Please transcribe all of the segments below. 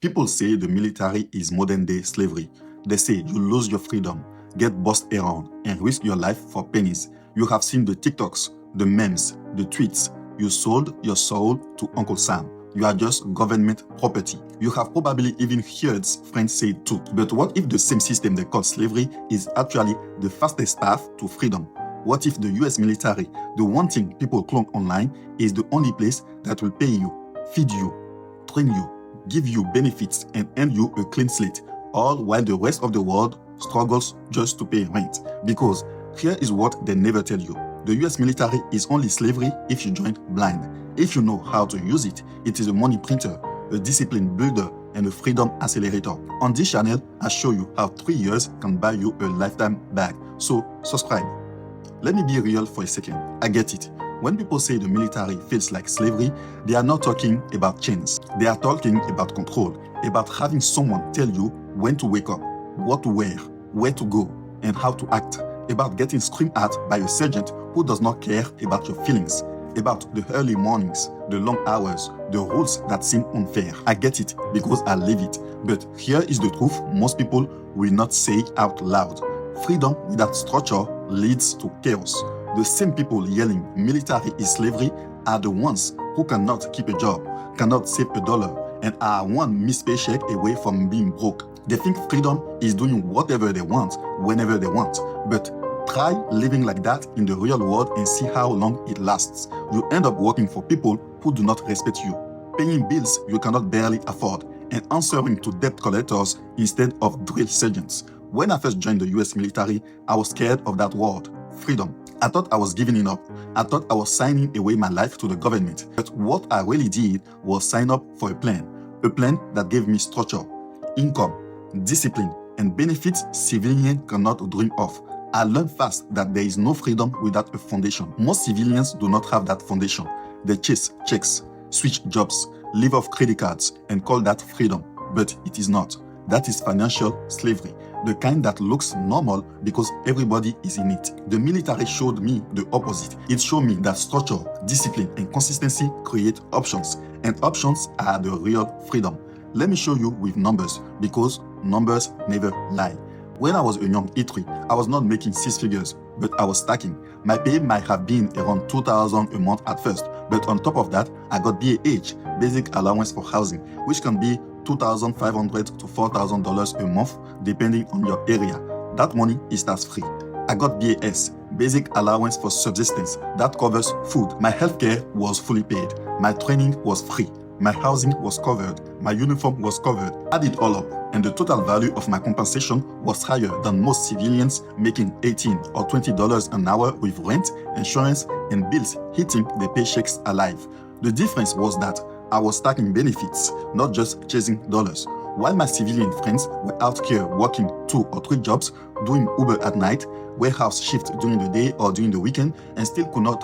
People say the military is modern-day slavery. They say you lose your freedom, get bossed around, and risk your life for pennies. You have seen the TikToks, the memes, the tweets. You sold your soul to Uncle Sam. You are just government property. You have probably even heard friends say it too. But what if the same system they call slavery is actually the fastest path to freedom? What if the US military, the one thing people clone online, is the only place that will pay you, feed you, train you, give you benefits, and earn you a clean slate, all while the rest of the world struggles just to pay rent? Because here is what they never tell you. The US military is only slavery if you join blind. If you know how to use it, it is a money printer, a discipline builder, and a freedom accelerator. On this channel, I show you how 3 years can buy you a lifetime bag. So subscribe. Let me be real for a second. I get it. When people say the military feels like slavery, they are not talking about chains. They are talking about control, about having someone tell you when to wake up, what to wear, where to go, and how to act, about getting screamed at by a sergeant who does not care about your feelings, about the early mornings, the long hours, the rules that seem unfair. I get it because I live it. But here is the truth most people will not say out loud. Freedom without structure leads to chaos. The same people yelling military is slavery are the ones who cannot keep a job, cannot save a dollar, and are one missed paycheck away from being broke. They think freedom is doing whatever they want, whenever they want. But try living like that in the real world and see how long it lasts. You end up working for people who do not respect you, paying bills you cannot barely afford, and answering to debt collectors instead of drill sergeants. When I first joined the US military, I was scared of that word, freedom. I thought I was giving it up. I thought I was signing away my life to the government. But what I really did was sign up for a plan that gave me structure, income, discipline, and benefits civilians cannot dream of. I learned fast that there is no freedom without a foundation. Most civilians do not have that foundation. They chase checks, switch jobs, live off credit cards, and call that freedom. But it is not. That is financial slavery, the kind that looks normal because everybody is in it. The military showed me the opposite. It showed me that structure, discipline, and consistency create options, and options are the real freedom. Let me show you with numbers, because numbers never lie. When I was a young E3, I was not making 6 figures, but I was stacking. My pay might have been around $2,000 a month at first, but on top of that, I got BAH, basic allowance for housing, which can be $2,500 to $4,000 a month, depending on your area. That money is tax-free. I got BAS, basic allowance for subsistence, that covers food. My healthcare was fully paid. My training was free. My housing was covered. My uniform was covered. Add it all up, and the total value of my compensation was higher than most civilians making $18 or $20 an hour with rent, insurance, and bills hitting their paychecks alive. The difference was that I was stacking benefits, not just chasing dollars. While my civilian friends were out here working 2 or 3 jobs, doing Uber at night, warehouse shift during the day or during the weekend, and still could not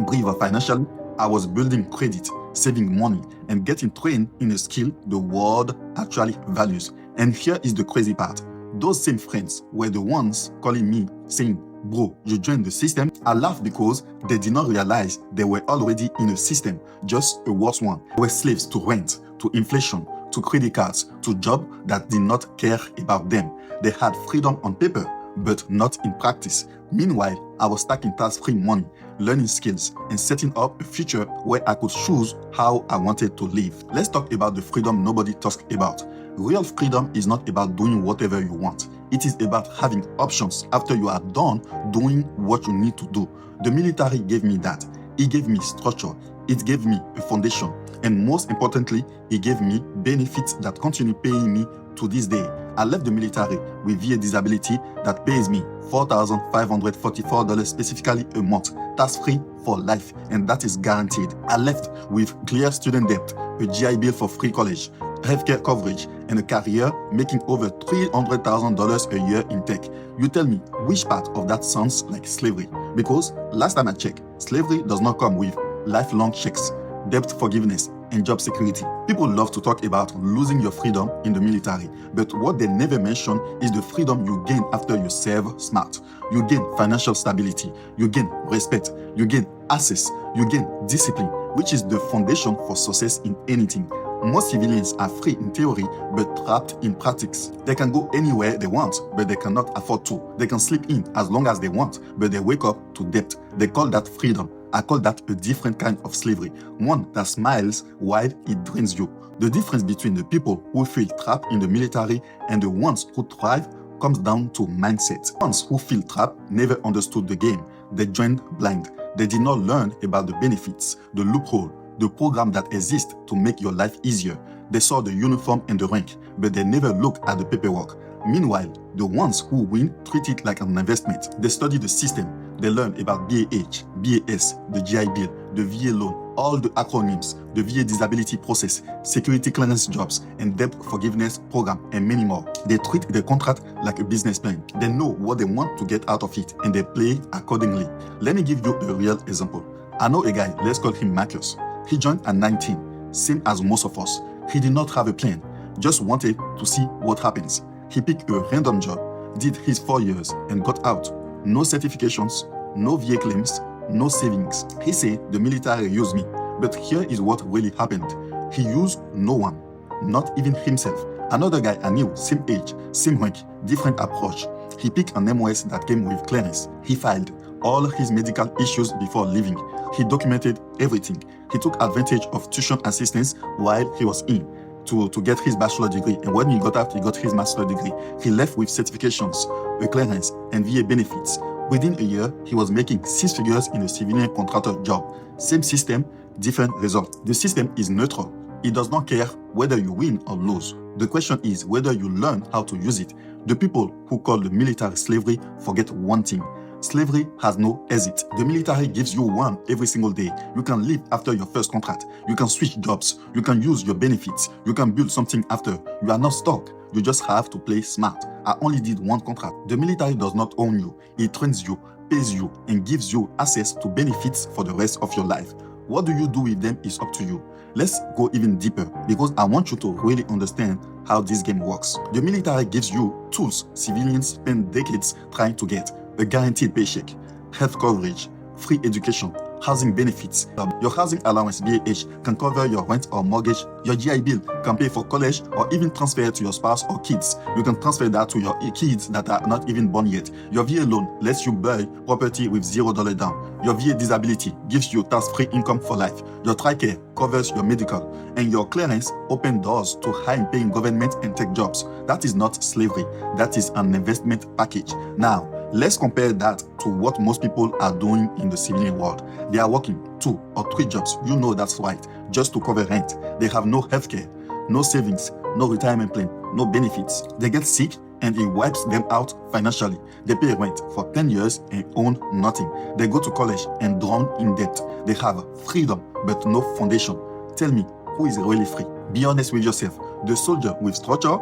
breathe financially, I was building credit, saving money, and getting trained in a skill the world actually values. And here is the crazy part. Those same friends were the ones calling me saying, "Bro, you joined the system." I laughed because they did not realize they were already in a system, just a worse one. They were slaves to rent, to inflation, to credit cards, to jobs that did not care about them. They had freedom on paper, but not in practice. Meanwhile, I was stacking tax-free money, learning skills, and setting up a future where I could choose how I wanted to live. Let's talk about the freedom nobody talks about. Real freedom is not about doing whatever you want. It is about having options after you are done doing what you need to do. The military gave me that. It gave me structure. It gave me a foundation. And most importantly, it gave me benefits that continue paying me to this day. I left the military with VA disability that pays me $4,544 specifically a month, tax-free for life, and that is guaranteed. I left with clear student debt, a GI Bill for free college, healthcare coverage, and a career making over $300,000 a year in tech. You tell me, which part of that sounds like slavery? Because last time I checked, slavery does not come with lifelong checks, debt forgiveness, and job security. People love to talk about losing your freedom in the military, but what they never mention is the freedom you gain after you serve smart. You gain financial stability, you gain respect, you gain access, you gain discipline, which is the foundation for success in anything. Most civilians are free in theory, but trapped in practice. They can go anywhere they want, but they cannot afford to. They can sleep in as long as they want, but they wake up to debt. They call that freedom. I call that a different kind of slavery, one that smiles while it drains you. The difference between the people who feel trapped in the military and the ones who thrive comes down to mindset. The ones who feel trapped never understood the game. They joined blind. They did not learn about the benefits, the loophole, the program that exists to make your life easier. They saw the uniform and the rank, but they never looked at the paperwork. Meanwhile, the ones who win treat it like an investment. They study the system. They learn about BAH, BAS, the GI Bill, the VA loan, all the acronyms, the VA disability process, security clearance jobs, and debt forgiveness program, and many more. They treat the contract like a business plan. They know what they want to get out of it, and they play accordingly. Let me give you a real example. I know a guy, let's call him Marcus. He joined at 19, same as most of us. He did not have a plan, just wanted to see what happens. He picked a random job, did his 4 years, and got out. No certifications, no VA claims, no savings. He said the military used me, but here is what really happened. He used no one, not even himself. Another guy I knew, same age, same rank, different approach. He picked an MOS that came with clearance. He filed all his medical issues before leaving. He documented everything. He took advantage of tuition assistance while he was in to get his bachelor degree. And when he got out, he got his master degree. He left with certifications, a clearance, and VA benefits. Within a year, he was making 6 figures in a civilian contractor job. Same system, different result. The system is neutral. It does not care whether you win or lose. The question is whether you learn how to use it. The people who call the military slavery forget one thing. Slavery has no exit. The military gives you one every single day. You can leave after your first contract. You can switch jobs. You can use your benefits. You can build something after. You are not stuck. You just have to play smart. I only did one contract. The military does not own you. It trains you, pays you, and gives you access to benefits for the rest of your life. What do you do with them is up to you. Let's go even deeper because I want you to really understand how this game works. The military gives you tools civilians spend decades trying to get. A guaranteed paycheck, health coverage, free education, housing benefits. Your housing allowance BAH can cover your rent or mortgage. Your GI Bill can pay for college or even transfer it to your spouse or kids. You can transfer that to your kids that are not even born yet. Your VA loan lets you buy property with $0 down. Your VA disability gives you tax-free income for life. Your TRICARE covers your medical. And your clearance opens doors to high-paying government and tech jobs. That is not slavery. That is an investment package. Now, let's compare that to what most people are doing in the civilian world. They are working 2 or 3 jobs, you know that's right, just to cover rent. They have no healthcare, no savings, no retirement plan, no benefits. They get sick and it wipes them out financially. They pay rent for 10 years and own nothing. They go to college and drown in debt. They have freedom but no foundation. Tell me, who is really free? Be honest with yourself. The soldier with structure,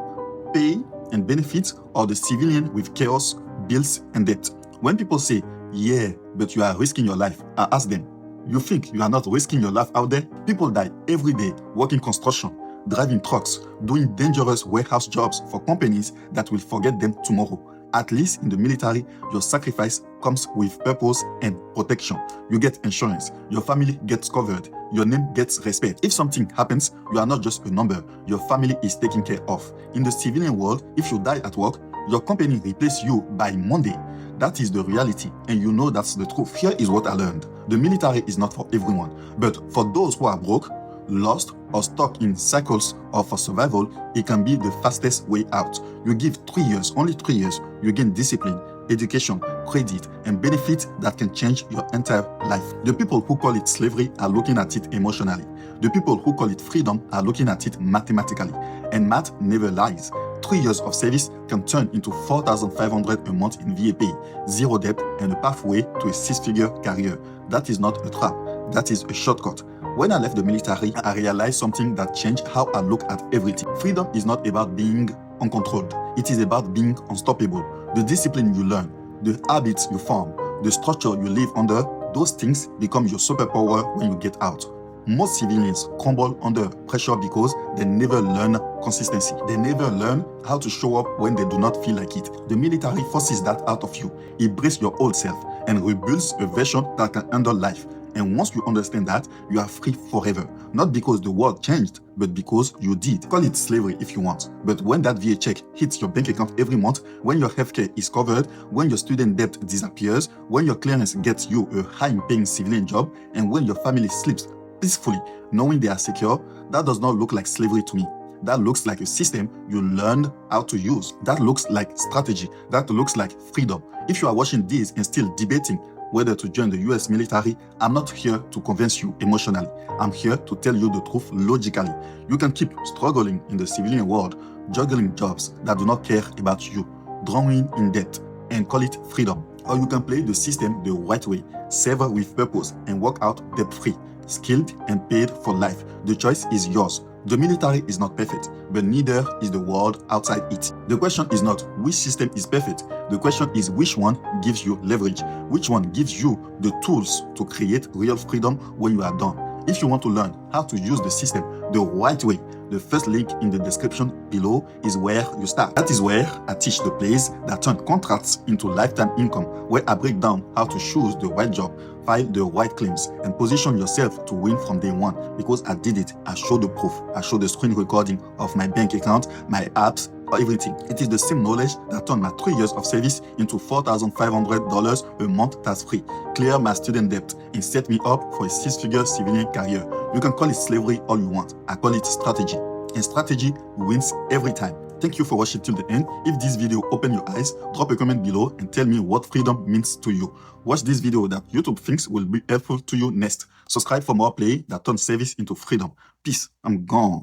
pay, and benefits, or the civilian with chaos, bills, and debt? When people say, yeah, but you are risking your life, I ask them, you think you are not risking your life out there? People die every day working construction, driving trucks, doing dangerous warehouse jobs for companies that will forget them tomorrow. At least in the military, your sacrifice comes with purpose and protection. You get insurance, your family gets covered, your name gets respect. If something happens, you are not just a number, your family is taken care of. In the civilian world, if you die at work, your company replaces you by Monday. That is the reality, and you know that's the truth. Here is what I learned. The military is not for everyone, but for those who are broke, lost, or stuck in cycles or for survival, it can be the fastest way out. You give 3 years, only 3 years, you gain discipline, education, credit, and benefits that can change your entire life. The people who call it slavery are looking at it emotionally. The people who call it freedom are looking at it mathematically. And math never lies. 3 years of service can turn into $4,500 a month in VA pay, zero debt, and a pathway to a 6-figure career. That is not a trap. That is a shortcut. When I left the military, I realized something that changed how I look at everything. Freedom is not about being uncontrolled. It is about being unstoppable. The discipline you learn, the habits you form, the structure you live under, those things become your superpower when you get out. Most civilians crumble under pressure because they never learn consistency. They never learn how to show up when they do not feel like it. The military forces that out of you. It breaks your old self and rebuilds a version that can handle life. And once you understand that, you are free forever. Not because the world changed, but because you did. Call it slavery if you want. But when that VA check hits your bank account every month, when your healthcare is covered, when your student debt disappears, when your clearance gets you a high-paying civilian job, and when your family sleeps peacefully, knowing they are secure, that does not look like slavery to me. That looks like a system you learned how to use. That looks like strategy. That looks like freedom. If you are watching this and still debating whether to join the US military, I'm not here to convince you emotionally. I'm here to tell you the truth logically. You can keep struggling in the civilian world, juggling jobs that do not care about you, drowning in debt, and call it freedom. Or you can play the system the right way, save with purpose, and work out debt-free, skilled and paid for life. The choice is yours. The military is not perfect, but neither is the world outside it. The question is not which system is perfect. The question is which one gives you leverage, which one gives you the tools to create real freedom when you are done. If you want to learn how to use the system the right way, the first link in the description below is where you start. That is where I teach the plays that turn contracts into lifetime income, where I break down how to choose the right job, file the right claims, and position yourself to win from day one. Because I did it. I show the proof. I show the screen recording of my bank account, my apps, everything. It is the same knowledge that turned my 3 years of service into $4,500 a month tax-free, clear my student debt, and set me up for a 6-figure civilian career. You can call it slavery all you want. I call it strategy. And strategy wins every time. Thank you for watching till the end. If this video opened your eyes, drop a comment below and tell me what freedom means to you. Watch this video that YouTube thinks will be helpful to you next. Subscribe for more play that turns service into freedom. Peace. I'm gone.